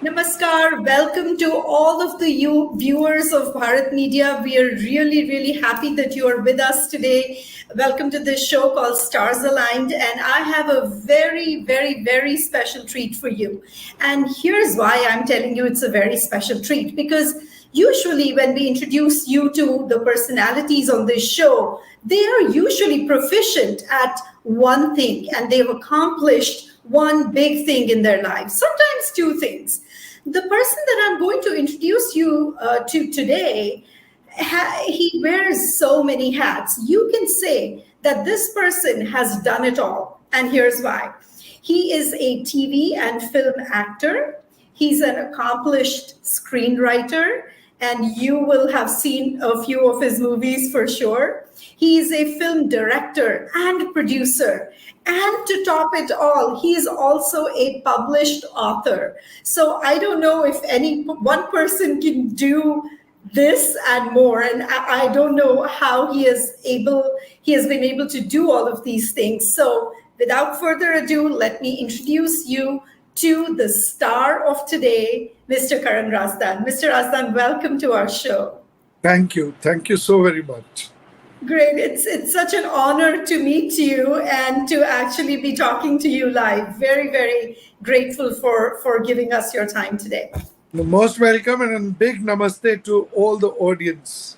Namaskar. Welcome to all of the viewers of Bharat Media. We are really, really happy that you are with us today. Welcome to this show called Stars Aligned. And I have a very, very, very special treat for you. And here's why I'm telling you it's a very special treat. Because usually when we introduce you to the personalities on this show, they are usually proficient at one thing and they've accomplished one big thing in their lives, sometimes two things. The person that I'm going to introduce you to today, he wears so many hats. You can say that this person has done it all. And here's why. He is a TV and film actor. He's an accomplished screenwriter, and you will have seen a few of his movies for sure. He is a film director and producer. And to top it all, he is also a published author. So I don't know if any one person can do this and more. And I don't know how he has been able to do all of these things. So without further ado, let me introduce you to the star of today, Mr. Karan Razdan. Mr. Razdan, welcome to our show. Thank you. Thank you so very much. Great. It's such an honor to meet you and to actually be talking to you live. Very, very grateful for giving us your time today. You're most welcome, and a big namaste to all the audience.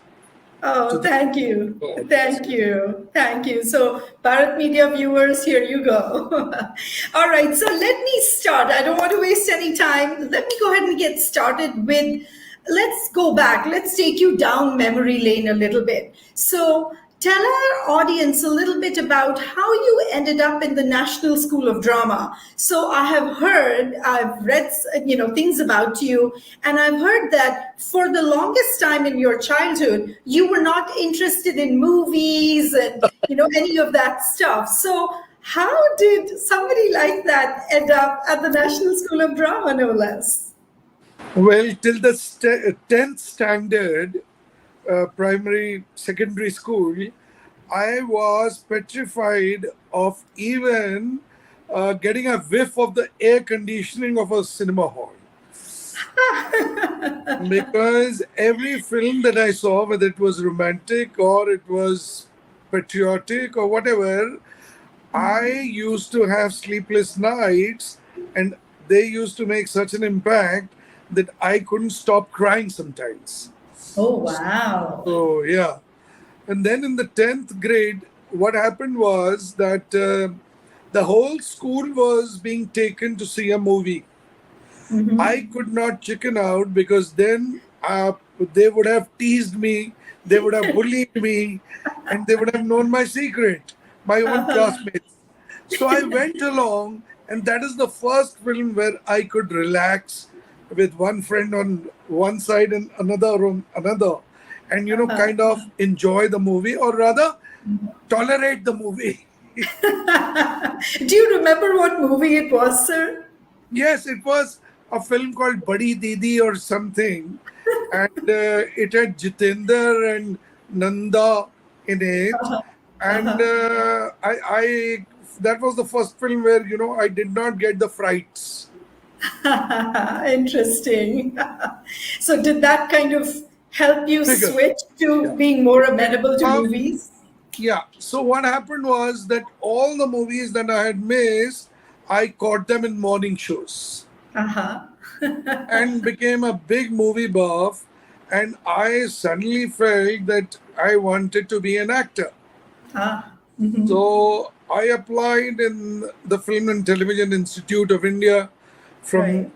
Oh, thank you. Thank you. Thank you. So, Bharat Media viewers, here you go. All right. So let me start. I don't want to waste any time. Let me go ahead and get started with, let's go back. Let's take you down memory lane a little bit. So tell our audience a little bit about how you ended up in the National School of Drama. So I've read, things about you, and I've heard that for the longest time in your childhood, you were not interested in movies and, any of that stuff. So how did somebody like that end up at the National School of Drama, no less? Well, till the 10th standard, primary, secondary school, I was petrified of even getting a whiff of the air conditioning of a cinema hall. Because every film that I saw, whether it was romantic or it was patriotic or whatever, I used to have sleepless nights, and they used to make such an impact that I couldn't stop crying sometimes. Oh, wow. So, yeah. And then in the 10th grade, what happened was that the whole school was being taken to see a movie. Mm-hmm. I could not chicken out, because then they would have teased me, they would have bullied me, and they would have known my secret, my own classmates. So I went along, and that is the first film where I could relax with one friend on one side and another on another, and kind of enjoy the movie, or rather tolerate the movie. Do you remember what movie it was, sir? Yes, it was a film called Badi Didi or something, and it had Jitendra and Nanda in it, and I that was the first film where I did not get the frights. Interesting. So did that kind of help you switch to being more amenable to movies? Yeah. So what happened was that all the movies that I had missed, I caught them in morning shows. And became a big movie buff. And I suddenly felt that I wanted to be an actor. Mm-hmm. So I applied in the Film and Television Institute of India. From Right.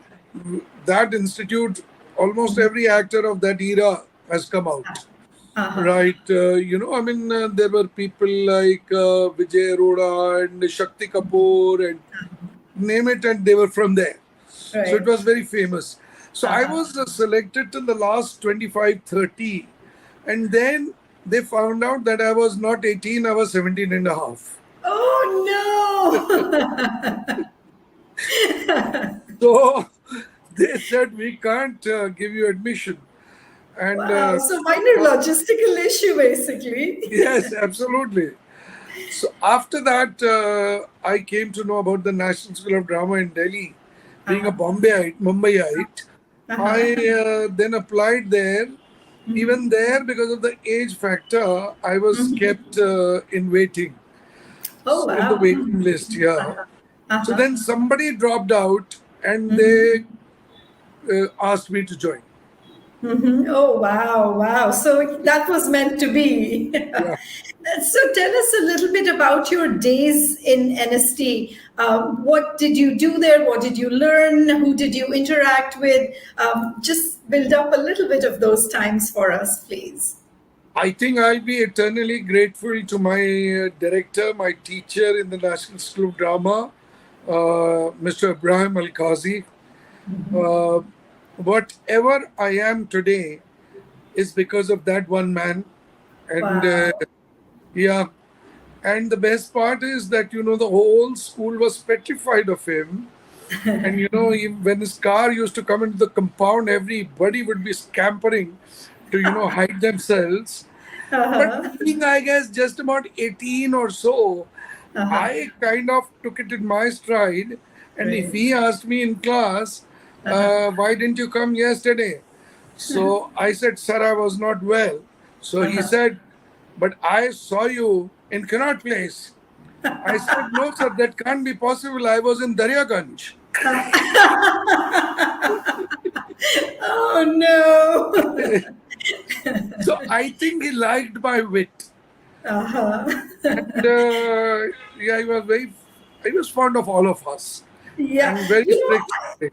that institute, almost every actor of that era has come out. Uh-huh. Right. There were people like Vijay Arora and Shakti Kapoor and name it, and they were from there. So it Right. was very famous. So I Uh-huh. was selected to the last 25, 30, and then they found out that I was not 18, I was 17 and a half. Oh no. So they said, we can't give you admission. And Wow. So minor uh, logistical issue basically. yes, absolutely. So after that, I came to know about the National School of Drama in Delhi. Being a Uh-huh. Bombayite, Uh-huh. I then applied there. Even there, because of the age factor, I was kept in waiting, Oh in the wow. waiting list. Yeah. So Uh-huh. then somebody dropped out, and they asked me to join. Oh, wow, wow. So that was meant to be. Yeah. So tell us a little bit about your days in NST. What did you do there? What did you learn? Who did you interact with? Just build up a little bit of those times for us, please. I think I'll be eternally grateful to my director, my teacher in the National School of Drama, Mr. Ibrahim Al Qazi. Uh, whatever I am today is because of that one man. And Wow. yeah, and the best part is that, the whole school was petrified of him. And, when his car used to come into the compound, everybody would be scampering to, hide themselves. But Uh-huh. being, I guess, just about 18 or so, Uh-huh. I kind of took it in my stride. And if Right. he asked me in class, why didn't you come yesterday? So I said, sir, I was not well. So he Uh-huh. said, but I saw you in Connaught Place. I said, no, sir, that can't be possible. I was in Daryaganj. Oh no. So I think he liked my wit. Uh-huh. And yeah, he was fond of all of us Yeah. and very You strict. know,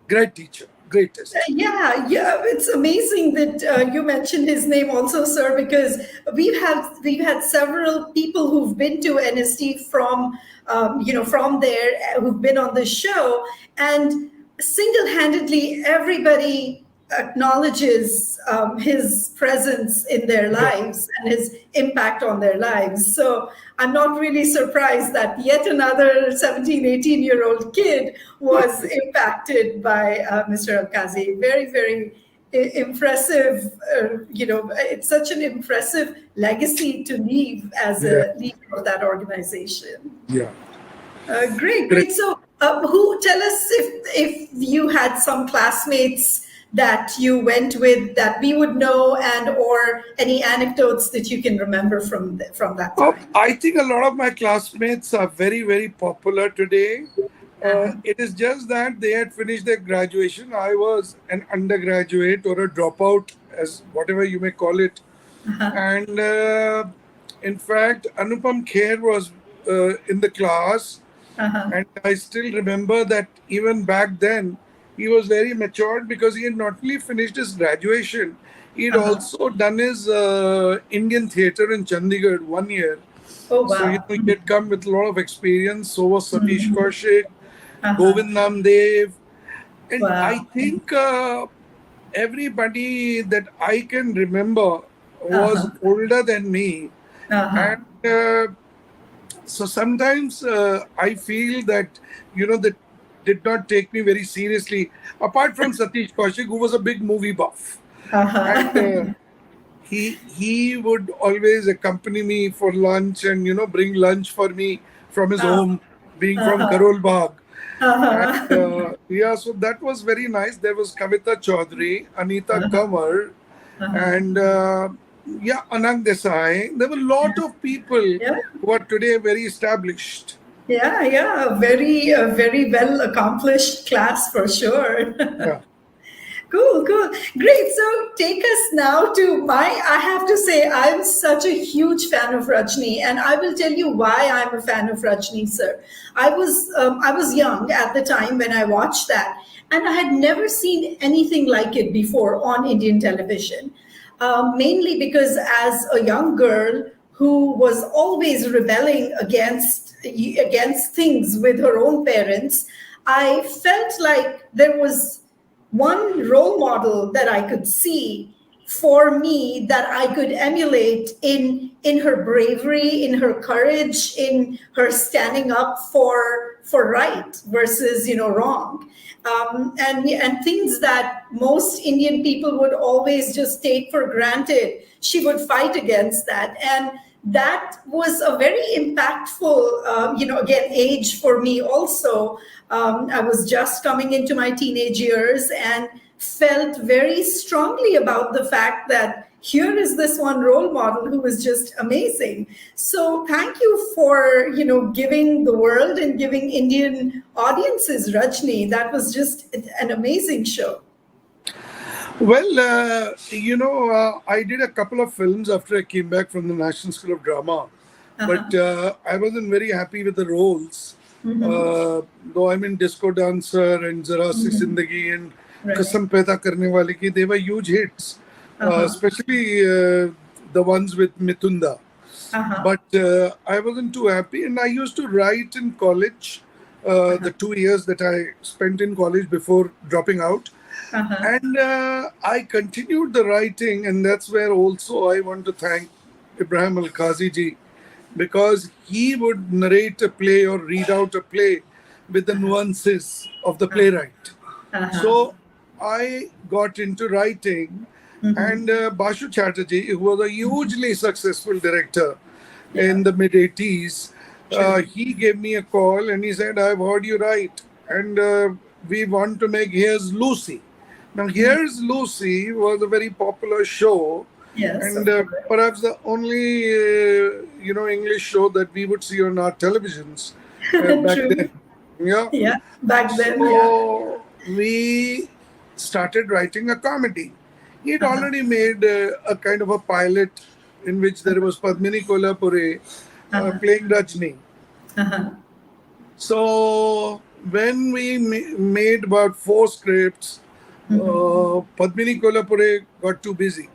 Great teacher, greatest. yeah, yeah, it's amazing that you mentioned his name also, sir, because we've had several people who've been to NST from from there, who've been on the show, and single-handedly everybody acknowledges his presence in their Yeah, lives and his impact on their lives. So I'm not really surprised that yet another 17, 18-year-old kid was impacted by Mr. Al-Kazi. Very, very impressive. It's such an impressive legacy to leave as yeah, a leader of that organization. yeah. Great, Great. great. So, who tell us if you had some classmates that you went with that we would know, and or any anecdotes that you can remember from that time. I think a lot of my classmates are very, very popular today. Uh-huh. It is just that they had finished their graduation. I was an undergraduate or a dropout, as whatever you may call it. And in fact, Anupam Kher was in the class. Uh-huh. And I still remember that even back then, he was very matured because he had not only finished his graduation, he had Uh-huh. also done his Indian theatre in Chandigarh 1 year. Oh So, wow. he had come with a lot of experience. So was Satish Mhm. Kaushik, Uh-huh. Govind Namdev. And I Wow. think everybody that I can remember was Uh-huh. older than me. Uh-huh. And so sometimes I feel that, they did not take me very seriously, apart from Satish Kaushik, who was a big movie buff. And Uh-huh. he would always accompany me for lunch and, bring lunch for me from his home, being from Uh-huh. Karol Bagh. And Uh-huh. yeah, so that was very nice. There was Kavita Chaudhary, Anita Kanwar, and yeah, Anand Desai. There were a lot of people Yeah. who are today very established. Yeah, yeah, a very well accomplished class for sure. Yeah. Cool, cool. Great. So take us now to I have to say, I'm such a huge fan of Rajni, and I will tell you why I'm a fan of Rajni, sir. I was young at the time when I watched that, and I had never seen anything like it before on Indian television. Mainly because as a young girl who was always rebelling against things with her own parents, I felt like there was one role model that I could see for me that I could emulate in her bravery, in her courage, in her standing up for right versus wrong, and things that most Indian people would always just take for granted. She would fight against that, and that was a very impactful, again, age for me also. I was just coming into my teenage years and felt very strongly about the fact that here is this one role model who is just amazing. So thank you for, giving the world and giving Indian audiences Rajni. That was just an amazing show. Well, I did a couple of films after I came back from the National School of Drama, but I wasn't very happy with the roles. Though I'm in Disco Dancer and Zara Si Zindagi and Kasam Paida Karne Wale Ki, they were huge hits, especially the ones with Mitunda. But I wasn't too happy, and I used to write in college, the 2 years that I spent in college before dropping out. And I continued the writing, and that's where also I want to thank Ibrahim Al-Qazi ji, because he would narrate a play or read out a play with the nuances of the playwright. So I got into writing, and Bashu Chatterjee, who was a hugely successful director in the mid-80s, he gave me a call and he said, I've heard you write, and we want to make Here's Lucy. Now, Here's Lucy was a very popular show, and perhaps the only English show that we would see on our televisions back then. Yeah, back then. So we started writing a comedy. He'd already made a kind of a pilot in which there was Padmini Kolhapure playing Rajni. So when we made about 4 scripts, Padmini Kolhapure got too busy.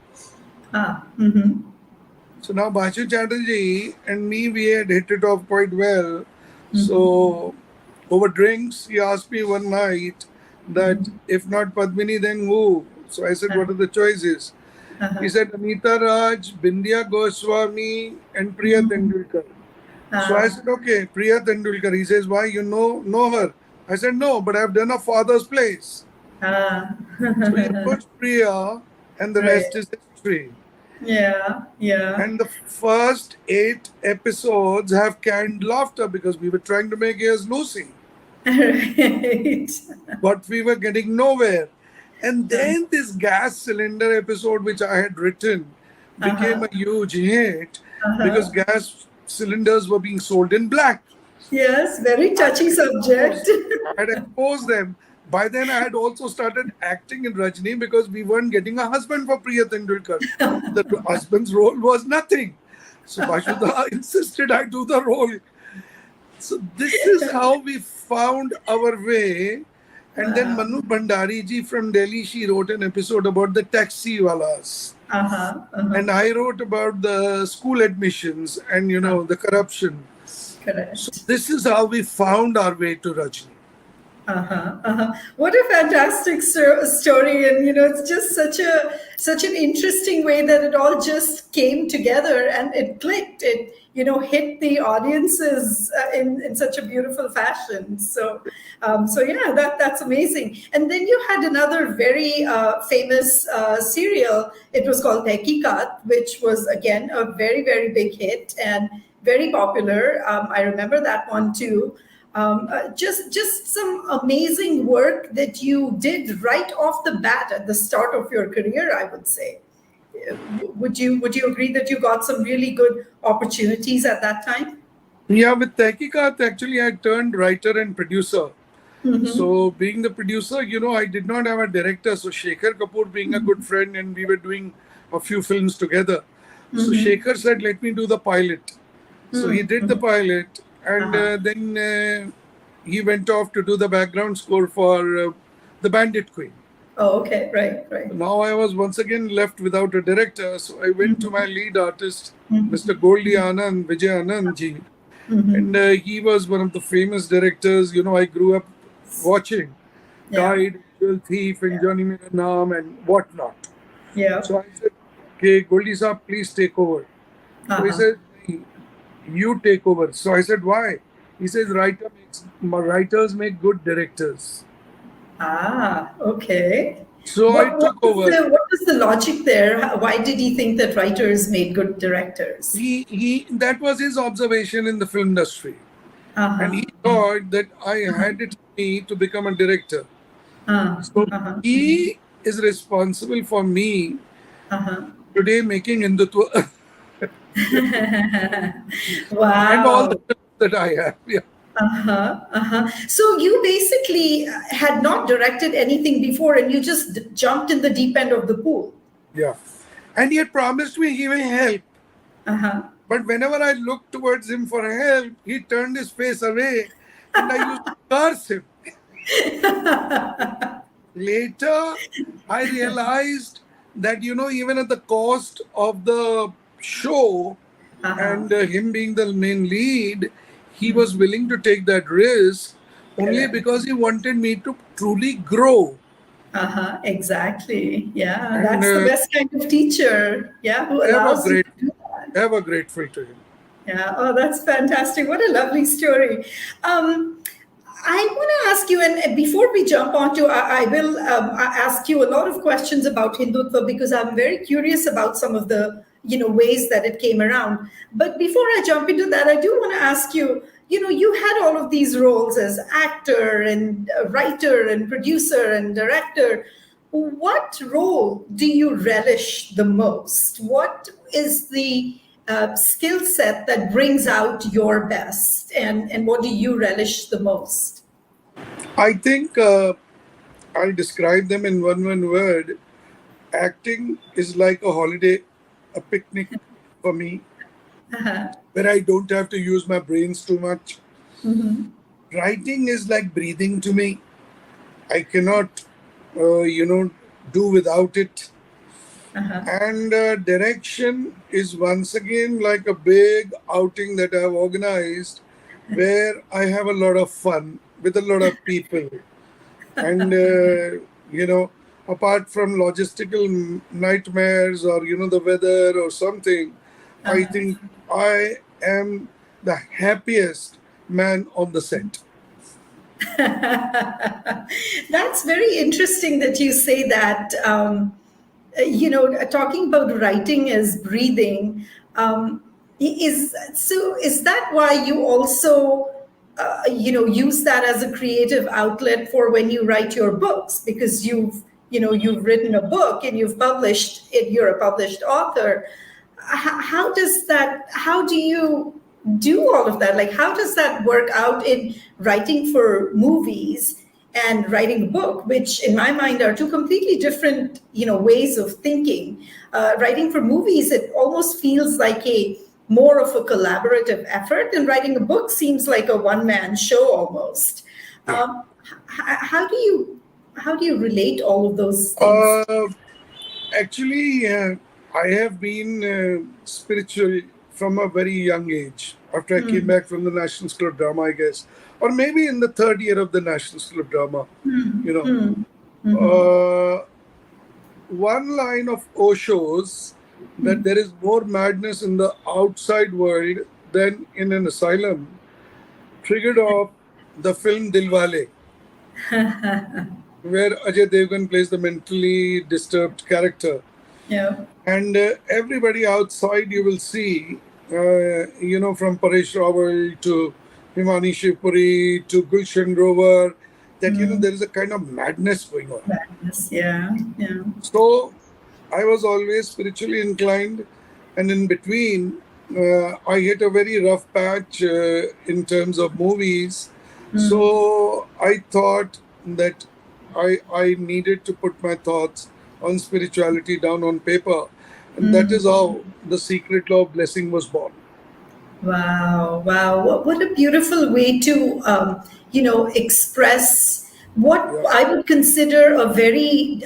So now Bashu Chatterjee and me, we had hit it off quite well. So over drinks, he asked me one night that if not Padmini, then who? So I said, what are the choices? He said, Anita Raj, Bindya Goswami, and Priya Tendulkar. So I said, okay, Priya Tendulkar. He says, why, you know her? I said, no, but I've done a father's place. So he put Priya, and the rest is history. Yeah. And the first 8 episodes have canned laughter because we were trying to make Here's Lucy. Right. But we were getting nowhere. And then this gas cylinder episode, which I had written, became a huge hit because gas cylinders were being sold in black. Yes, very touchy subject. I had exposed them. By then, I had also started acting in Rajni because we weren't getting a husband for Priya Tendulkar. The husband's role was nothing. So Bashuda insisted I do the role. So this is how we found our way. And then Manu Bhandari ji from Delhi, she wrote an episode about the taxi walas. And I wrote about the school admissions and, the corruption. Correct. So this is how we found our way to Rajni. What a fantastic story, and it's just such an interesting way that it all just came together and it clicked. It hit the audiences in such a beautiful fashion. So yeah, that's amazing. And then you had another very famous serial. It was called Tehqiqat, which was again a very, very big hit and very popular. I remember that one too. Just some amazing work that you did right off the bat at the start of your career, I would say. Would you agree that you got some really good opportunities at that time? Yeah, with Tehqiqat, actually, I turned writer and producer So being the producer, I did not have a director. So Shekhar Kapoor being a good friend, and we were doing a few films together. So Shekhar said, let me do the pilot. So he did the pilot, and then he went off to do the background score for The Bandit Queen. Oh, okay. Right, right. Now I was once again left without a director. So I went to my lead artist, Mr. Goldie Anand, Vijay Anand ji. And he was one of the famous directors, I grew up watching. Guide, Jewel Thief, and Johnny Mera Naam, and whatnot. Yeah. So I said, okay, Goldie Saab, please take over. So he said, you take over. So I said, why? He says, writers make good directors. Ah, okay. So I took over. What was the logic there? Why did he think that writers made good directors? That was his observation in the film industry. And he thought that I had it in me to become a director. So he is responsible for me today making Hindutva. Wow. And all the films that I have. Yeah. So you basically had not directed anything before, and you just jumped in the deep end of the pool. Yeah. And he had promised me he will help. But whenever I looked towards him for help, he turned his face away, and I used to curse him. Later, I realized that, even at the cost of the show and him being the main lead, he was willing to take that risk only because he wanted me to truly grow. Exactly. Yeah, and that's the best kind of teacher. Yeah, who allows you to do that. Ever grateful to him. Yeah. Oh, that's fantastic. What a lovely story. I want to ask you, and before we jump onto, I will ask you a lot of questions about Hindutva because I'm very curious about some of the ways that it came around. But before I jump into that, I do want to ask you, you had all of these roles as actor and writer and producer and director. What role do you relish the most? What is the skill set that brings out your best, and what do you relish the most? I think I'll describe them in one word. Acting is like a holiday, a picnic for me, where I don't have to use my brains too much. Writing is like breathing to me. I cannot, do without it. And direction is once again like a big outing that I've organized where I have a lot of fun with a lot of people. And, apart from logistical nightmares or, the weather or something, I think I am the happiest man on the set. That's very interesting that you say that. Talking about writing as breathing, is that why you also use that as a creative outlet for when you write your books? Because you've written a book and you've published it, you're a published author. How do you do all of that? Like, how does that work out in writing for movies and writing a book, which in my mind are two completely different, ways of thinking? Writing for movies, it almost feels like more of a collaborative effort, and writing a book seems like a one-man show almost. How do you relate all of those things? Actually, I have been spiritual from a very young age. After I came back from the National School of Drama, I guess, or maybe in the third year of the National School of Drama, one line of Osho's that there is more madness in the outside world than in an asylum triggered off the film Dilwale, where Ajay Devgan plays the mentally disturbed character. Yeah. And everybody outside you will see, from Paresh Rawal to Himani Shivpuri to Gulshan Grover, that, there is a kind of madness going on. Madness, yeah. So I was always spiritually inclined, and in between, I hit a very rough patch in terms of movies. So I thought that I needed to put my thoughts on spirituality down on paper. And that is how the secret law of blessing was born. Wow, wow. What a beautiful way to, express what Yeah. I would consider a very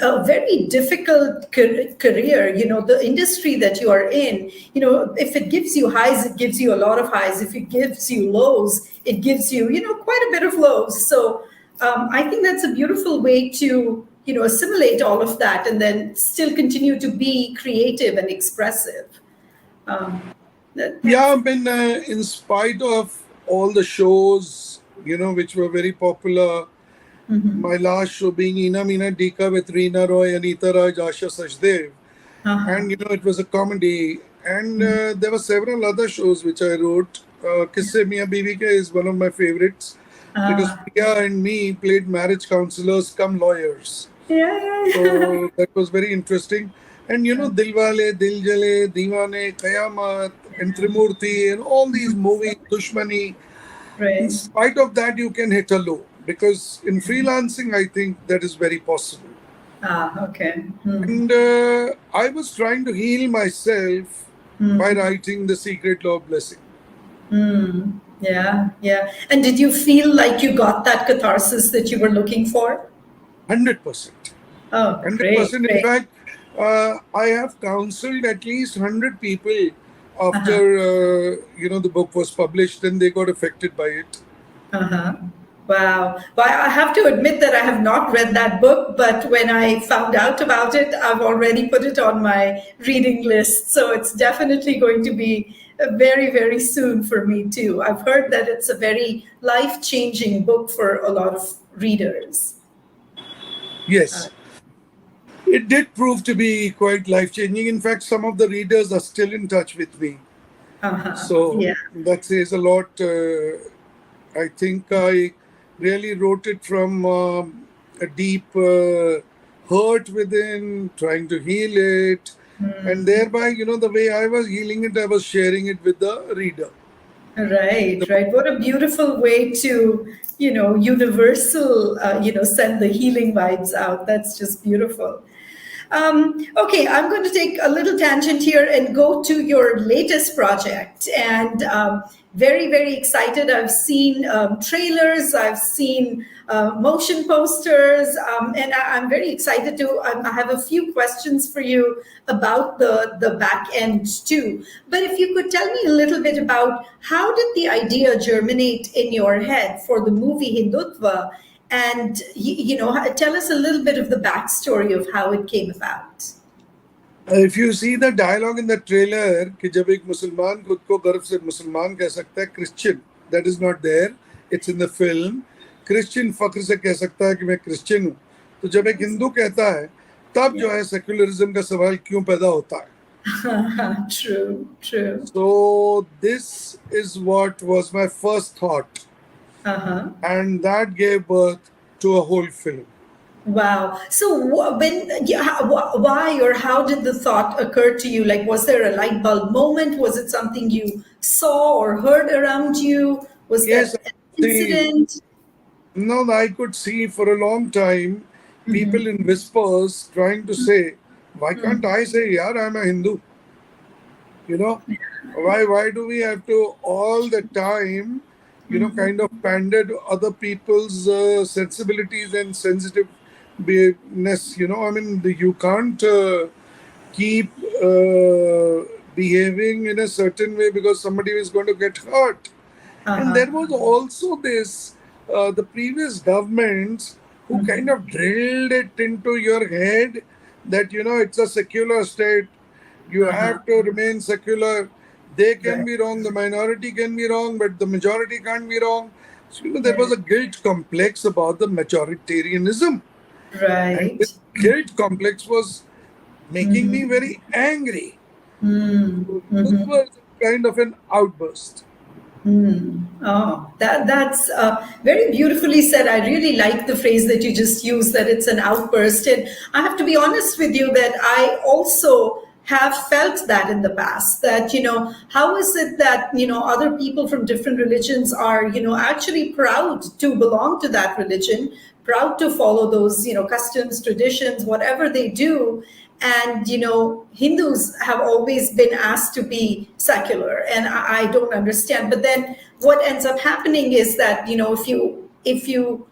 difficult career. The industry that you are in, if it gives you highs, it gives you a lot of highs. If it gives you lows, it gives you, quite a bit of lows. So I think that's a beautiful way to, assimilate all of that and then still continue to be creative and expressive. Um, Yeah, that's I mean, in spite of all the shows, which were very popular, my last show being Ina Meena Dika with Reena Roy, Anita Raj, Asha Sachdev. uh-huh. And, it was a comedy. And there were several other shows which I wrote. Kisse Mia Bibi Ke is one of my favorites because Ah, Priya and me played marriage counselors come lawyers. yeah, yeah. So that was very interesting. And Dilwale, Diljale, Deewane, Kayamat, and Trimurti, and all these movies, Dushmani. In Right. spite of that, you can hit a low because in freelancing, I think that is very possible. Ah, okay. And I was trying to heal myself by writing The Secret Law of Blessing. Yeah, yeah. And did you feel like you got that catharsis that you were looking for? 100%. Oh, great, 100%. In great. fact, I have counseled at least 100 people after, Uh-huh. the book was published and they got affected by it. Uh-huh. Wow. Well, I have to admit that I have not read that book, but when I found out about it, I've already put it on my reading list. So it's definitely going to be very, very soon for me too. I've heard that it's a very life-changing book for a lot of readers. Uh, Yes, it did prove to be quite life changing. In fact, some of the readers are still in touch with me. uh-huh. So Yeah. that says a lot. I think I really wrote it from a deep hurt within, trying to heal it. And thereby, the way I was healing it, I was sharing it with the reader. Right, right. What a beautiful way to, universal, send the healing vibes out. That's just beautiful. Okay, I'm going to take a little tangent here and go to your latest project. And very, very excited. I've seen trailers, I've seen motion posters, and I'm very excited to. I have a few questions for you about the back end too. But if you could tell me a little bit about how did the idea germinate in your head for the movie Hindutva? And tell us a little bit of the backstory of how it came about. If you see the dialogue in the trailer कि जब एक मुसलमान खुद को गर्व से मुसलमान कह सकता है Christian that is not there, it's in the film. Christian फख्र से कह सकता है कि मैं क्रिश्चियन हूँ. तो जब एक हिंदू कहता है तब जो Yeah. है सेक्युलरिज्म का सवाल क्यों पैदा होता है. True, true. So this is what was my first thought, Uh-huh. and that gave birth to a whole film. Wow. So why or how did the thought occur to you? Like, was there a light bulb moment? Was it something you saw or heard around you? Was Yes, that I an see. incident? No, I could see for a long time people in whispers trying to say, why can't I say, yeah, I'm a Hindu? You know, why do we have to all the time, kind of pander to other people's sensibilities and sensitiveness? I mean, you can't keep behaving in a certain way because somebody is going to get hurt. And Uh-huh. there was also this, the previous governments who kind of drilled it into your head that, it's a secular state. You Uh-huh. have to remain secular. They can Right. be wrong, the minority can be wrong, but the majority can't be wrong. So, there was Right. a guilt complex about the majoritarianism. And Right. this guilt complex was making me very angry. So this was kind of an outburst. Oh, that's very beautifully said. I really like the phrase that you just used, that it's an outburst. And I have to be honest with you that I also have felt that in the past, that how is it that other people from different religions are actually proud to belong to that religion, proud to follow those customs, traditions, whatever they do. And Hindus have always been asked to be secular, and I don't understand. But then what ends up happening is that if you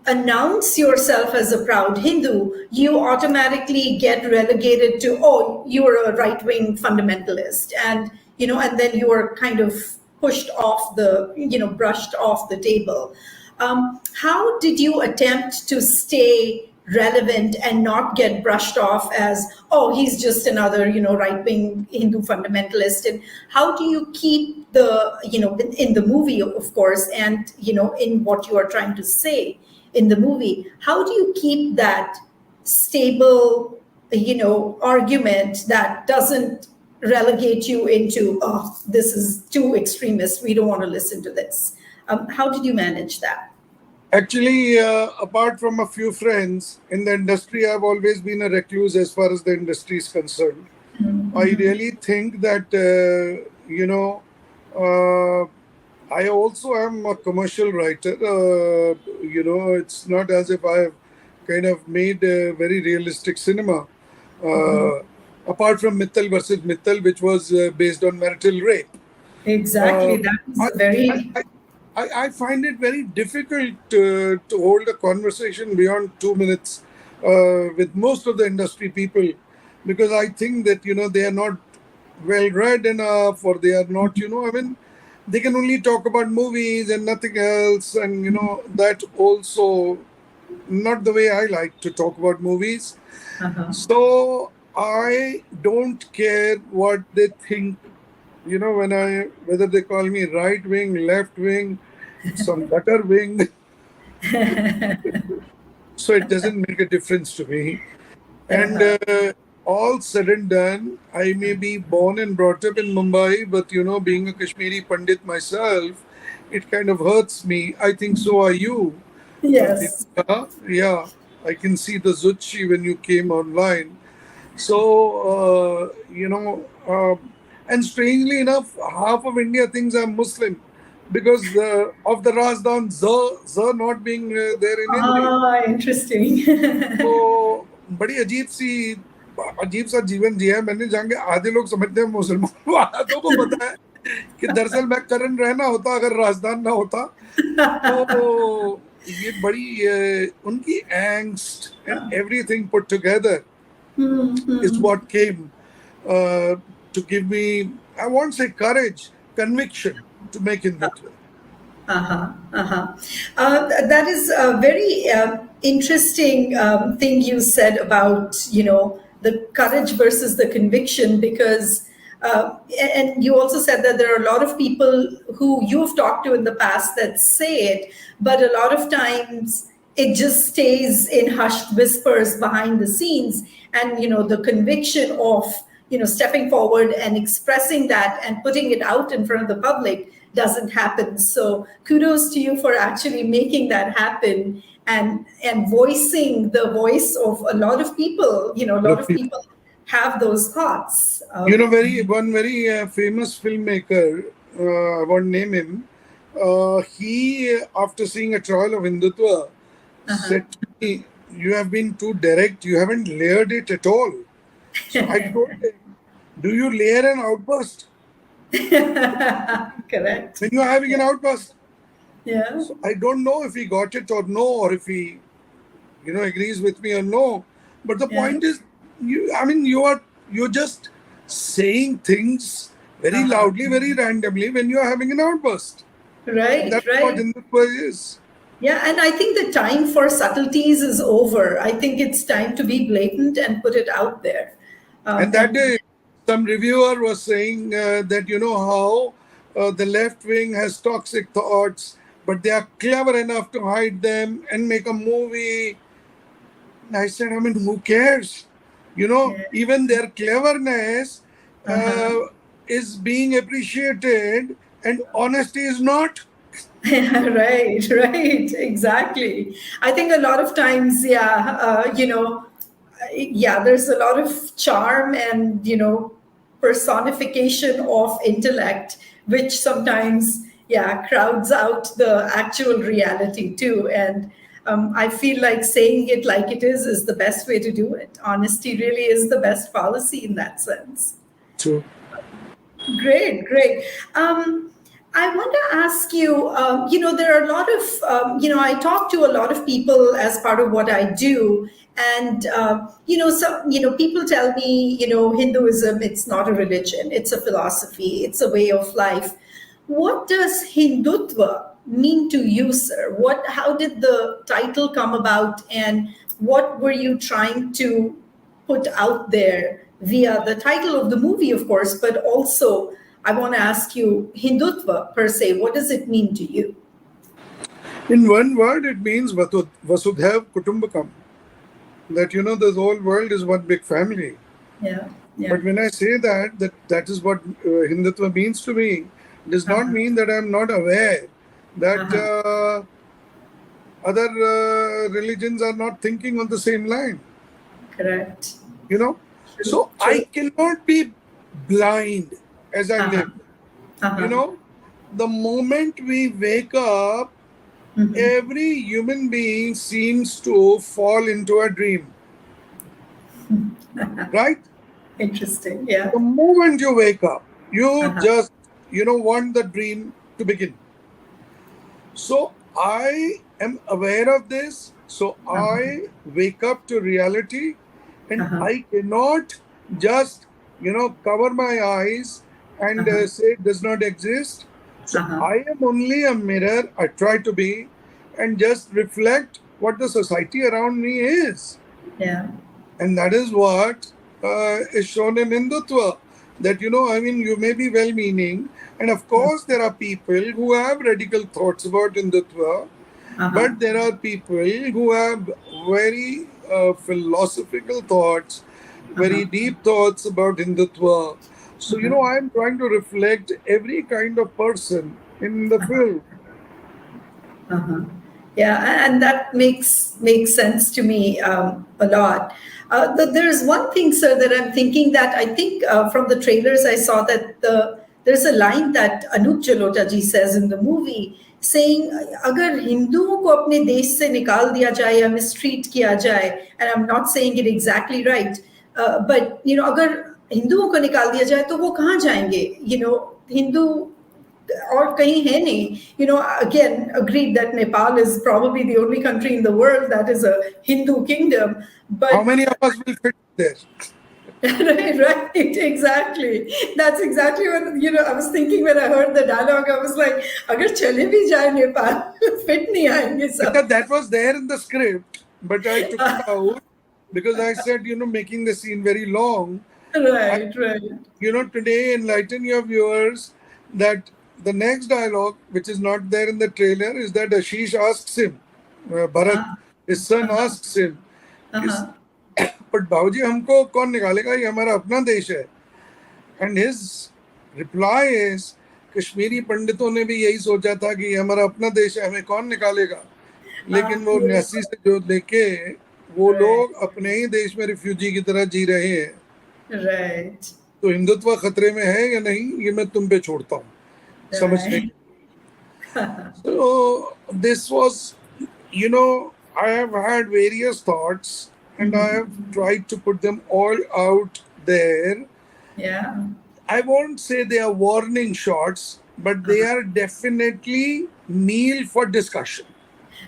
announce yourself as a proud Hindu, you automatically get relegated to, oh, you're a right wing fundamentalist. And then you are kind of pushed off brushed off the table. How did you attempt to stay relevant and not get brushed off as, oh, he's just another, right wing Hindu fundamentalist? And how do you keep in the movie, of course, and, in what you are trying to say in the movie, how do you keep that stable, argument that doesn't relegate you into, oh, this is too extremist, we don't want to listen to this? How did you manage that? Actually, apart from a few friends in the industry, I've always been a recluse as far as the industry is concerned. Mm-hmm. I really think that, I also am a commercial writer. It's not as if I've kind of made a very realistic cinema. Apart from Mittal versus Mittal, which was based on marital rape. Exactly. That is very... I find it very difficult to hold a conversation beyond 2 minutes with most of the industry people, because I think that, they are not well read enough, or they are not, they can only talk about movies and nothing else. And, that also not the way I like to talk about movies. So I don't care what they think, whether they call me right wing, left wing, some gutter wing. So it doesn't make a difference to me. And all said and done, I may be born and brought up in Mumbai, but being a Kashmiri Pandit myself, it kind of hurts me. I think so are you. Yes. Yeah, I can see the Zutshi when you came online. So, and strangely enough, half of India thinks I'm Muslim because of the Razdan Zah not being there in India. Ah, interesting. So, बड़ी अजीब सा जीवन जिया है मैंने, जहाँ के आधे लोग समझते हैं मुसलमान, आधों को पता है कि दरअसल मैं करण रहना होता अगर राजदान ना होता. तो ये बड़ी उनकी angst and everything put together is what came to give me, I won't say courage, conviction to make Hindutva. That is a very interesting thing you said about, the courage versus the conviction, because, and you also said that there are a lot of people who you've talked to in the past that say it, but a lot of times it just stays in hushed whispers behind the scenes. And, the conviction of, stepping forward and expressing that and putting it out in front of the public doesn't happen. So kudos to you for actually making that happen and voicing the voice of a lot of people. A lot of people have those thoughts. One very famous filmmaker, I won't name him, he, after seeing a trial of Hindutva, said to me, you have been too direct, you haven't layered it at all. So I told him, do you layer an outburst? Correct. When you're having an outburst. Yeah. So I don't know if he got it or no, or if he, agrees with me or no. But the point is, you're just saying things very loudly, very randomly when you're having an outburst. Right. That's right. what Hindutva is. Yeah, and I think the time for subtleties is over. I think it's time to be blatant and put it out there. And that day, some reviewer was saying that, how the left wing has toxic thoughts, but they are clever enough to hide them and make a movie. And I said, who cares? Even their cleverness is being appreciated and honesty is not. Right, exactly. I think a lot of times, yeah, there's a lot of charm and, personification of intellect, which sometimes, yeah, crowds out the actual reality too. And I feel like saying it like it is the best way to do it. Honesty really is the best policy in that sense. True. Great, great. I want to ask you, there are a lot of, I talk to a lot of people as part of what I do. And, people tell me, Hinduism, it's not a religion, it's a philosophy, it's a way of life. What does Hindutva mean to you, sir? How did the title come about, and what were you trying to put out there via the title of the movie, of course, but also I want to ask you, Hindutva per se, what does it mean to you? In one word, it means Vasudhaiv Kutumbakam. That, this whole world is one big family. Yeah. Yeah. But when I say that is what Hindutva means to me, does not mean that I'm not aware that other religions are not thinking on the same line. Correct. So I cannot be blind as I live. The moment we wake up, every human being seems to fall into a dream. Right? Interesting. Yeah. The moment you wake up, you just, want the dream to begin. So I am aware of this. So I wake up to reality, and I cannot just, cover my eyes and say it does not exist. So I am only a mirror, I try to be, and just reflect what the society around me is. Yeah. And that is what is shown in Hindutva. That, you may be well-meaning. And of course, there are people who have radical thoughts about Hindutva. But there are people who have very philosophical thoughts, very deep thoughts about Hindutva. So, I'm trying to reflect every kind of person in the film. Yeah, and that makes sense to me a lot. There's one thing, sir, that I'm thinking that I think from the trailers I saw that there's a line that Anup Jalota ji says in the movie, saying, "Agar हिंदुओं को अपने देश से निकाल दिया जाए या mistreat किया जाए," and I'm not saying it exactly right, but अगर हिंदुओं को निकाल दिया जाए तो वो कहाँ जाएंगे? हिंदू और कहीं है नहीं. Again, agreed that Nepal is probably the only country in the world that is a Hindu kingdom. But how many of us will fit there? right, exactly. That's exactly what I was thinking when I heard the dialogue. I was like, "Agar chale bhi jaye Nepal, fit nahi aayenge sab." Because that was there in the script, but I took it out because I said, making the scene very long. Right. Today enlighten your viewers that the next dialogue, which is not there in the trailer, is that Ashish asks him, Bharat, his son asks him, but Bauji, हमको कौन निकालेगा? ये हमारा अपना देश है. And his reply is, Kashmiri पंडितों ने भी यही सोचा था कि ये हमारा अपना देश है, हमें कौन निकालेगा? लेकिन वो 89 से जो लेके वो लोग अपने ही देश में रिफ्यूजी की तरह जी रहे हैं. Right. तो हिंदुत्व खतरे में है या नहीं, ये मैं तुम पे छोड़ता हूँ. So this was, I have had various thoughts and I have tried to put them all out there. Yeah. I won't say they are warning shots, but they are definitely meal for discussion.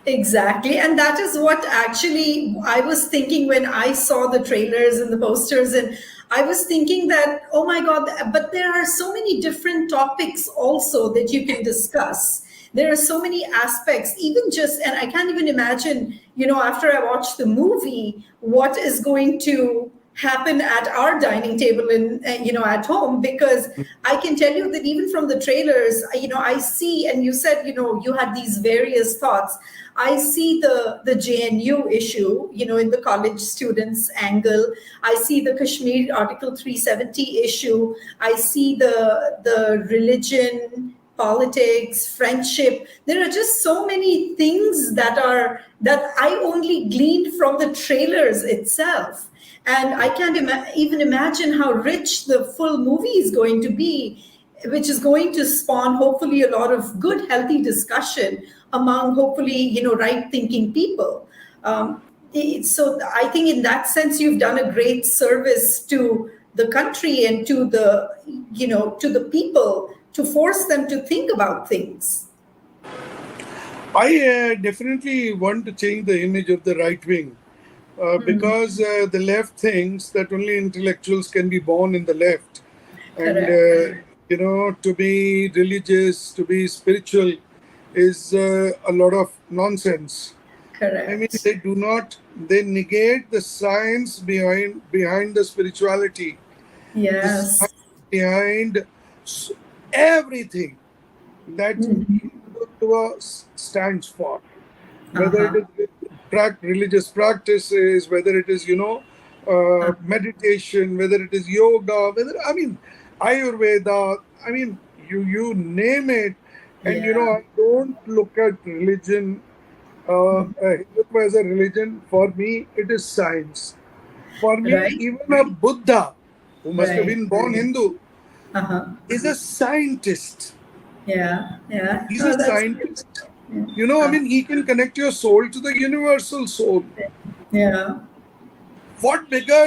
Exactly. And that is what actually I was thinking when I saw the trailers and the posters. And I was thinking that, oh my God, but there are so many different topics also that you can discuss. There are so many aspects, even just, and I can't even imagine, after I watch the movie, what is going to happen at our dining table in at home, because I can tell you that even from the trailers, I see, and you said you had these various thoughts. I see the JNU issue, in the college students angle. I see the Kashmir Article 370 issue. I see the religion politics, friendship. There are just so many things that I only gleaned from the trailers itself. And I can't even imagine how rich the full movie is going to be, which is going to spawn hopefully a lot of good, healthy discussion among hopefully right thinking people. So I think in that sense you've done a great service to the country and to the people, to force them to think about things. I definitely want to change the image of the right wing because the left thinks that only intellectuals can be born in the left. And, Correct. to be religious, to be spiritual is a lot of nonsense. I mean, Correct. they negate the science behind the spirituality, the Yes. science behind s- everything that Hindutva stands for, whether it Uh-huh. is religious practices, whether it is meditation, whether it is yoga, I mean Ayurveda. I mean you name it, and Yeah. I don't look at religion. Hindutva as a religion, for me, it is science. For me, Right. even a Buddha, who must have Right. been born Hindu, Uh-huh. is a scientist. Yeah. Yeah. He's a Oh, that's scientist. I uh, mean, he can connect your soul to the universal soul. yeah. What bigger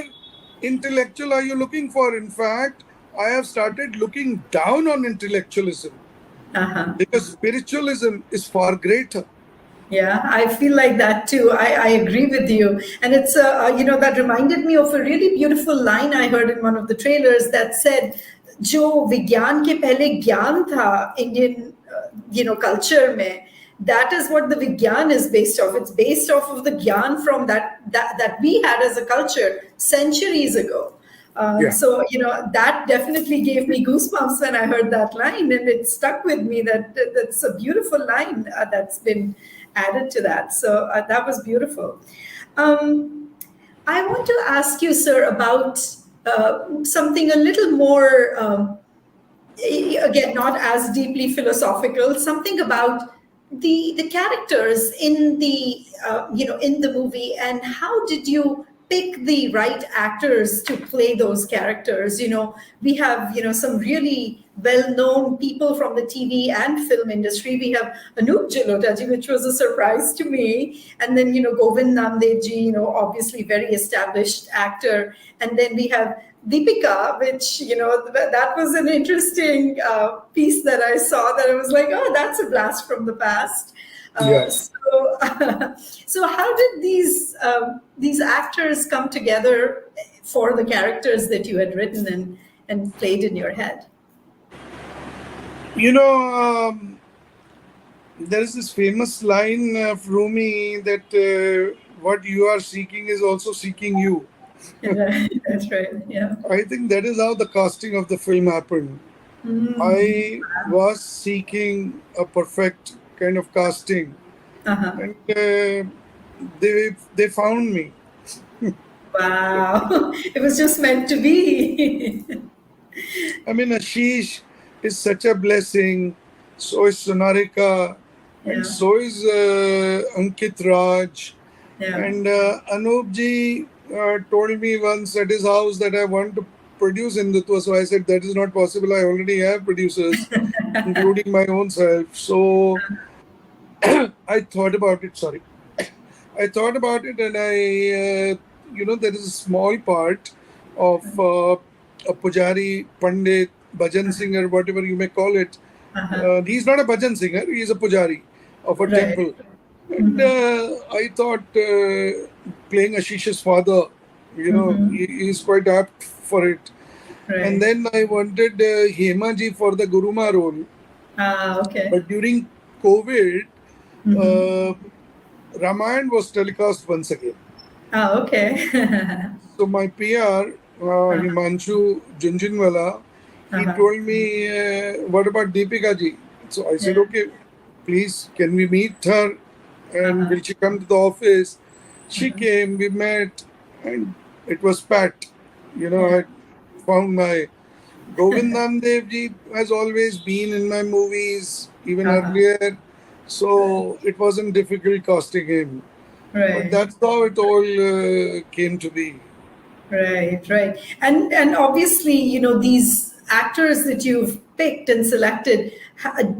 intellectual are you looking for? In fact, I have started looking down on intellectualism Uh-huh. because spiritualism is far greater. Yeah, I feel like that too. I agree with you. And it's, that reminded me of a really beautiful line I heard in one of the trailers that said, जो विज्ञान के पहले ज्ञान था Indian, culture में, that is what the Vigyan is based off. It's based off of the Gyan from that we had as a culture centuries ago. Yeah. So that definitely gave me goosebumps when I heard that line, and it stuck with me. That's a beautiful line that's been added to that. So that was beautiful. Um, I want to ask you, sir, about something a little more. Again, not as deeply philosophical, something about the characters in the movie, and how did you pick the right actors to play those characters? We have some really well-known people from the TV and film industry. We have Anup Jalota ji, which was a surprise to me, and then Govind Namdev ji, obviously very established actor, and then we have Deepika, which that was an interesting piece that I saw. That I was like, oh, that's a blast from the past. Yeah. So how did these actors come together for the characters that you had written and played in your head? You know, there is this famous line of Rumi that what you are seeking is also seeking you. Right, that's right. Yeah. I think that is how the casting of the film happened. I was seeking a perfect kind of casting, Uh-huh. and they found me. Wow. It was just meant to be. I mean, Ashish is such a blessing. So is Sonarika, and Yeah. so is Ankit Raj. Yeah. And Anup ji told me once at his house that I want to produce Hindutva. So I said, that is not possible. I already have producers, including my own self. So I thought about it. Sorry. I thought about it, and there is a small part of a pujari, pandit, bhajan singer, whatever you may call it. Uh-huh. He's not a bhajan singer, he is a pujari of a Right. temple. And I thought playing Ashish's father, he is quite apt for it. And Right. then I wanted Hema ji for the Guruma role. Ah, okay. But during COVID, uh, Ramayana was telecast once again. Ah, okay. So my PR, Himanshu Junjunwala, he Uh-huh. told me, what about Deepika ji? So I said, Yeah. okay, please, can we meet her? And Uh-huh. will she come to the office? She came, we met, and it was pat. Yeah. I found my Govind Namdev ji has always been in my movies, even Uh-huh. earlier. So it wasn't difficult casting him. But Right. that's how it all came to be. Right, right. And obviously, these actors that you've picked and selected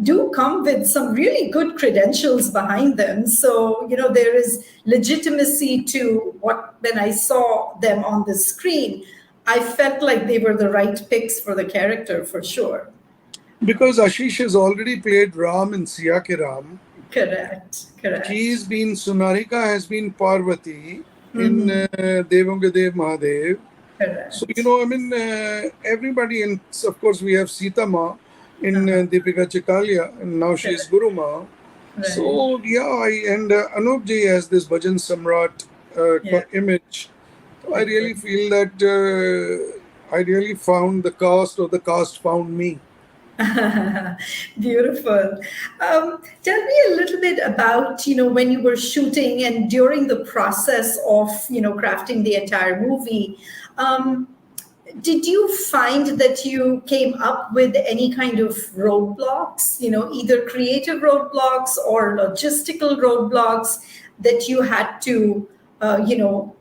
do come with some really good credentials behind them. So, there is legitimacy to what when I saw them on the screen, I felt like they were the right picks for the character for sure. Because Ashish has already played Ram in Siya Ke Ram. Correct, correct. She's been, Sunarika has been Parvati in Hmm. Devanga Dev Mahadev. So, Correct. I mean, everybody, and of course, we have Sita Ma in Uh-huh. Deepika Chikalia, and now she is Correct. Guru Ma. Right. So, yeah, and Anup ji has this Bhajan Samrat Yeah. image. So I Agree. really feel that I really found the cast, or the cast found me. Beautiful. Tell me a little bit about, when you were shooting and during the process of, crafting the entire movie. Um, did you find that you came up with any kind of roadblocks, either creative roadblocks or logistical roadblocks that you had to,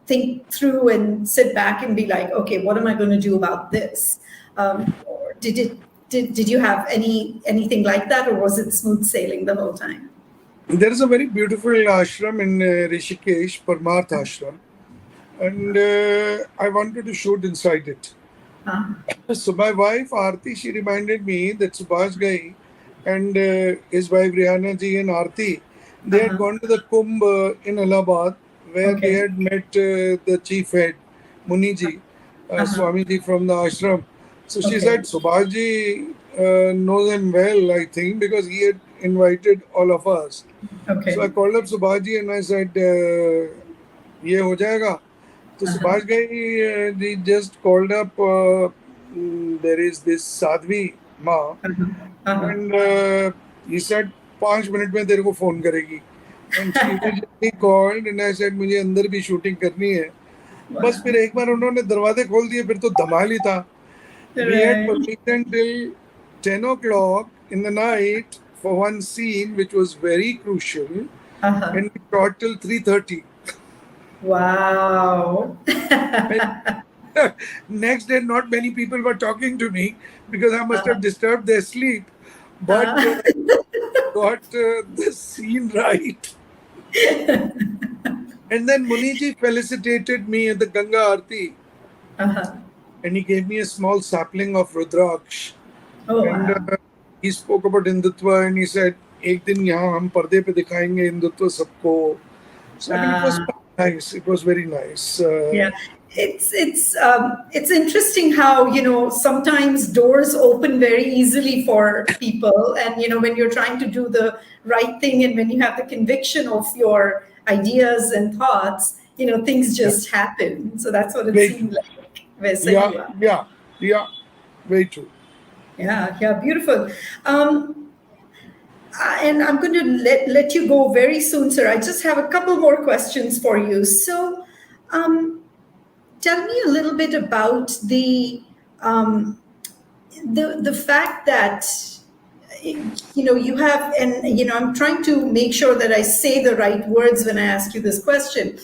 think through and sit back and be like, okay, what am I going to do about this? Or did you have anything like that, or was it smooth sailing the whole time? There is a very beautiful ashram in Rishikesh, Parmarth Ashram, and I wanted to shoot inside it. Uh, So my wife Aarti, she reminded me that Subhash Ghai and his wife Rihanna ji and Aarti, they had uh-huh. gone to the Kumbh in Allahabad, where they Okay. had met the chief head, Muniji, Uh-huh. Swami ji from the ashram. So she Okay. said Subhash ji knows him well, I think, because he had invited all of us. So I Okay. called up Subhash ji and I said, ये हो जाएगा. So Uh-huh. Subhash Ghai, they just called up. There is this Sadhvi Ma, Uh-huh. Uh-huh. and he said 5 minutes में तेरे को phone करेगी. And she immediately called, and I said मुझे अंदर भी शूटिंग करनी है. बस Wow. फिर एक बार उन्होंने दरवाजे खोल दिए, फिर तो धमाल ही था. We had Right. permission till 10 o'clock in the night for one scene, which was very crucial, Uh-huh. and we shot till 3:30. Wow. Next day, not many people were talking to me because I must Uh-huh. have disturbed their sleep. But Uh, got the scene right. And then Muniji felicitated me at the Ganga Aarti, uh-huh. and he gave me a small sapling of Rudraksh. Oh, And wow. he spoke about Hindutva, and he said, एक दिन यहाँ हम पर्दे पे दिखाएंगे हिंदुत्व सबको. So I mean, it was Uh, nice. It was very nice. yeah. It's interesting how, sometimes doors open very easily for people, and when you're trying to do the right thing and when you have the conviction of your ideas and thoughts, things Yeah, just happen. So that's what it very true. seemed like. वैसा ही Yeah, हुआ. yeah, yeah, very true. Yeah, yeah, beautiful. And I'm going to let you go very soon, sir. I just have a couple more questions for you. So, um, tell me a little bit about um, the fact that you have, and I'm trying to make sure that I say the right words when I ask you this question.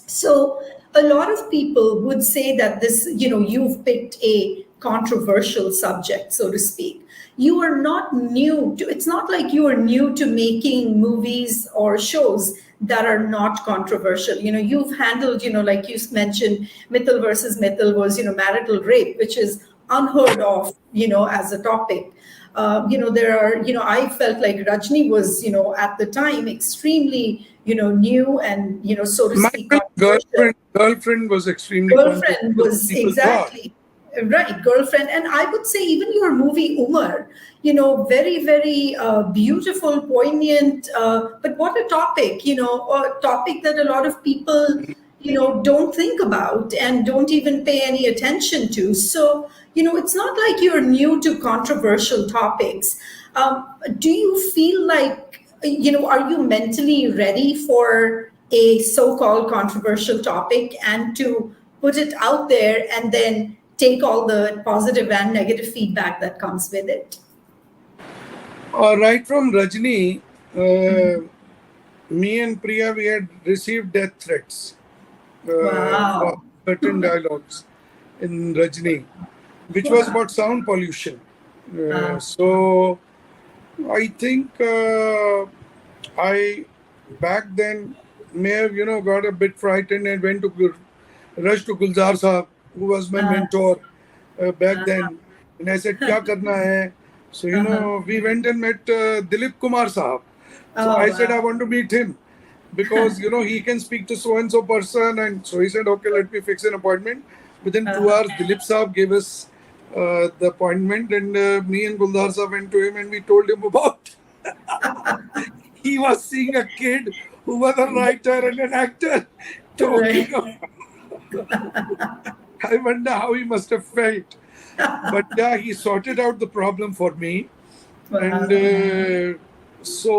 So a lot of people would say that this, you've picked a controversial subject, so to speak. You are not new to, it's not like you are new to making movies or shows that are not controversial. You've handled, like you mentioned, Mithil versus Mithil was, marital rape, which is unheard of, as a topic. There are, I felt like Rajni was, at the time extremely, new and, so to My speak, controversial. girlfriend was extremely Girlfriend controversial. was People thought. exactly right, girlfriend. And I would say even your movie Umar, very, very beautiful, poignant, but what a topic, a topic that a lot of people, don't think about and don't even pay any attention to. So, it's not like you're new to controversial topics. Do you feel like, are you mentally ready for a so-called controversial topic and to put it out there and then take all the positive and negative feedback that comes with it? Right from Rajni, me and Priya, we had received death threats for Wow. certain dialogues in Rajni, which was Wow. about sound pollution. Uh, So I think I back then may have got a bit frightened and went to rush to Gulzar Saab, who was my uh, mentor back then, and I said, "Kya karna hai?" So uh-huh. we went and met Dilip Kumar Saab. So Oh, I said I wow. want to meet him because he can speak to so and so person, and so he said, "Okay, let me fix an appointment." Within 2 hours, Dilip Saab gave us the appointment, and me and Guldar Saab went to him and we told him about he was seeing a kid who was a writer and an actor Right. talking. I wonder how he must have felt. But yeah, he sorted out the problem for me, and Wow. so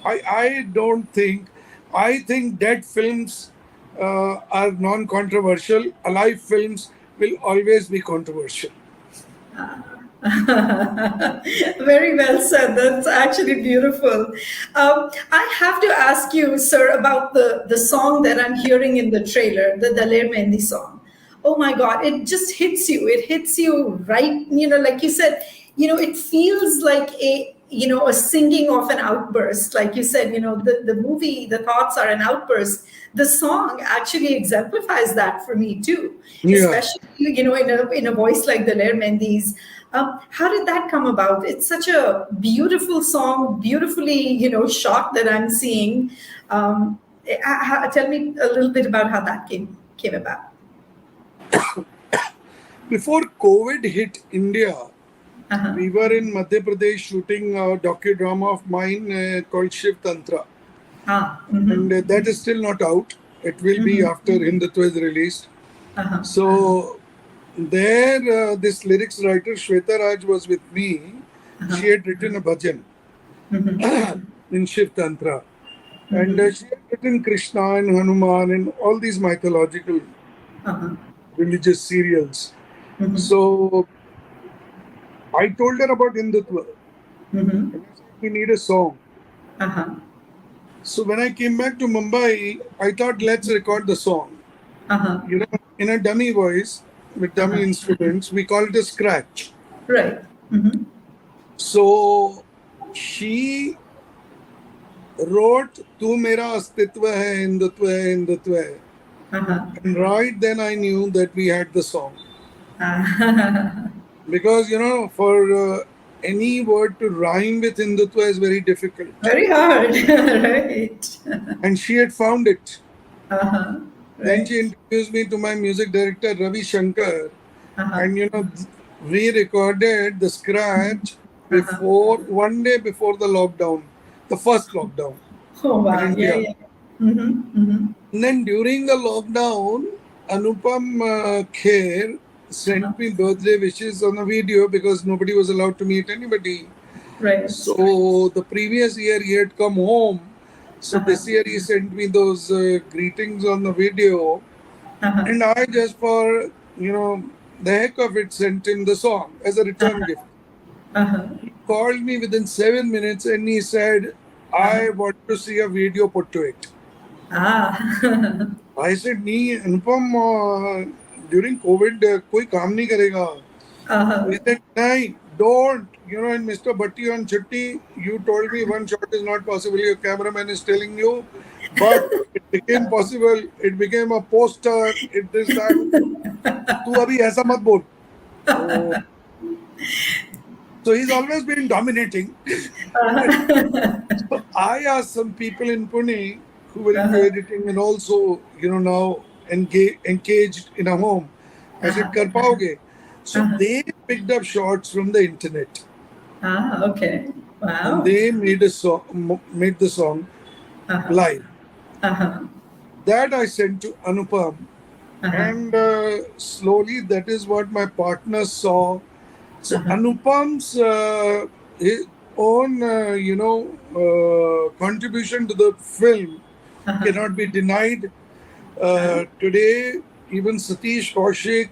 I don't think I think dead films are non-controversial. Alive films will always be controversial. Very well said. That's actually beautiful. I have to ask you, sir, about the song that I'm hearing in the trailer, the Daler Mendi song. Oh my God, it just hits you. It hits you right, like you said, it feels like a singing of an outburst. Like you said, the movie, the thoughts are an outburst. The song actually exemplifies that for me too, Yeah. especially, in a voice like Daler Mendi's. How did that come about? It's such a beautiful song, beautifully, shot that I'm seeing. Tell me a little bit about how that came about. Before COVID hit India, Uh-huh. we were in Madhya Pradesh shooting a docudrama of mine called Shiv Tantra. Ah. Mm-hmm. And that is still not out. It will be after Hindutva is released. Uh-huh. So there, this lyrics writer Shweta Raj was with me. She had written a bhajan in Shiv Tantra. And she had written Krishna and Hanuman and all these mythological Uh-huh. religious serials. So I told her about Hindutva. Mm-hmm. And I said, we need a song. Uh-huh. So when I came back to Mumbai, I thought, let's record the song. Uh-huh. In a dummy voice with dummy instruments. We call it a scratch. Right. Mm-hmm. So she wrote, "Tu mera astitva hai, hindutva hai, hindutva hai." Uh-huh. And right then I knew that we had the song. Uh-huh. Because, for any word to rhyme with Hindutva is very difficult. Very hard. Right. And she had found it. Uh-huh. Then Right. she introduced me to my music director, Ravi Shankar. Uh-huh. And, we recorded the scratch Uh-huh. one day before the lockdown, the first lockdown Oh, in wow. Yeah, India. yeah. Mm-hmm. Mm-hmm. And then during the lockdown, Anupam Kher Uh-huh. sent me birthday wishes on a video because nobody was allowed to meet anybody. Right. So the previous year he had come home. So Uh-huh. this year he sent me those greetings on the video. Uh-huh. And I just for, the heck of it sent him the song as a return gift. Uh-huh. He called me within 7 minutes and he said, Uh-huh. I want to see a video put to it. Ah. I said, nee, Anupam, during COVID, koi kaam nahi karega. Uh-huh. He said, nahi, don't. And Mr. Bhatti on Chitti, you told me one shot is not possible. Your cameraman is telling you. But it became possible. It became a poster. It is that. Tu abhi aisa mat bol. So he's always been dominating. So I asked some people in Pune who were into editing and also, now engaged in a home. I said, Kar paoge? So they picked up shots from the internet Ah, okay. and Wow. they made the song live. Uh-huh. That I sent to Anupam, and slowly that is what my partner saw. So Anupam's his own, contribution to the film cannot be denied. Today, even Satish Kaushik,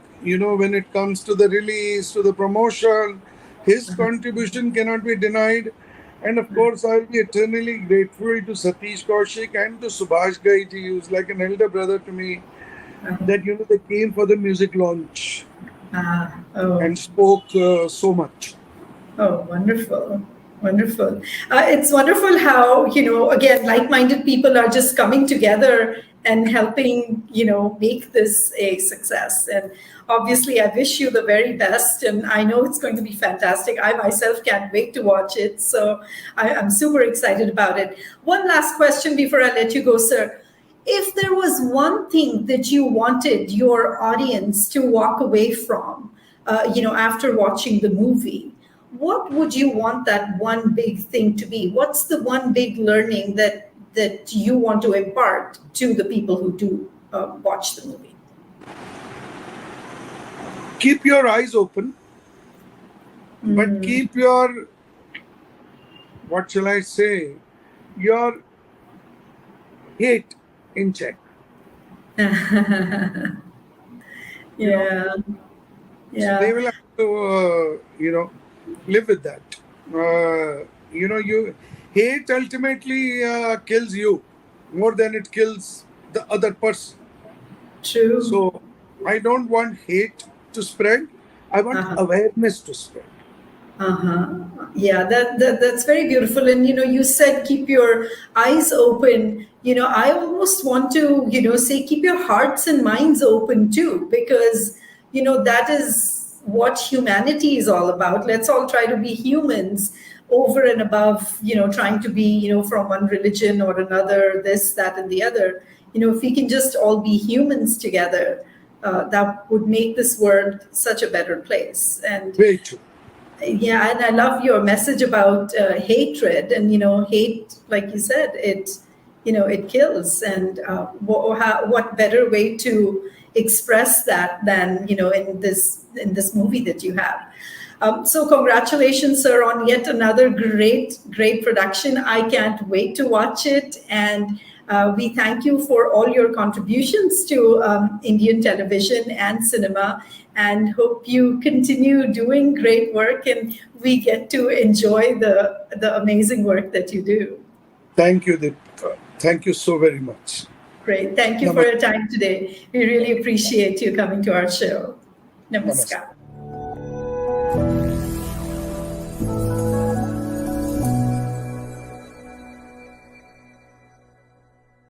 when it comes to the release, to the promotion, his contribution cannot be denied. And of course, I'll be eternally grateful to Satish Kaushik and to Subhash Gaiji, who's like an elder brother to me, that, they came for the music launch and spoke so much. Oh, wonderful. Wonderful. It's wonderful how, again, like-minded people are just coming together and helping, make this a success. And obviously, I wish you the very best. And I know it's going to be fantastic. I myself can't wait to watch it. So I'm super excited about it. One last question before I let you go, sir. If there was one thing that you wanted your audience to walk away from, after watching the movie, what would you want that one big thing to be? What's the one big learning that you want to impart to the people who do watch the movie? Keep your eyes open, but keep your, what shall I say, your hate in check. Yeah. So they will have to, live with that. You hate ultimately kills you more than it kills the other person. True. So I don't want hate to spread. I want awareness to spread. Yeah, that's very beautiful. And you said keep your eyes open. I almost want to say keep your hearts and minds open too, because that is what humanity is all about. Let's all try to be humans over and above trying to be from one religion or another, this, that, and the other. If we can just all be humans together, that would make this world such a better place. And very true. Yeah, and I love your message about hatred. And hate, like you said, it kills. And what better way to express that than in this movie that you have. So congratulations, sir, on yet another great production. I can't wait to watch it. And we thank you for all your contributions to Indian television and cinema, and hope you continue doing great work and we get to enjoy the amazing work that you do. Thank you, Deepika. Thank you so very much. Great. Thank you for your time today. We really appreciate you coming to our show. Namaskar. Namaskar.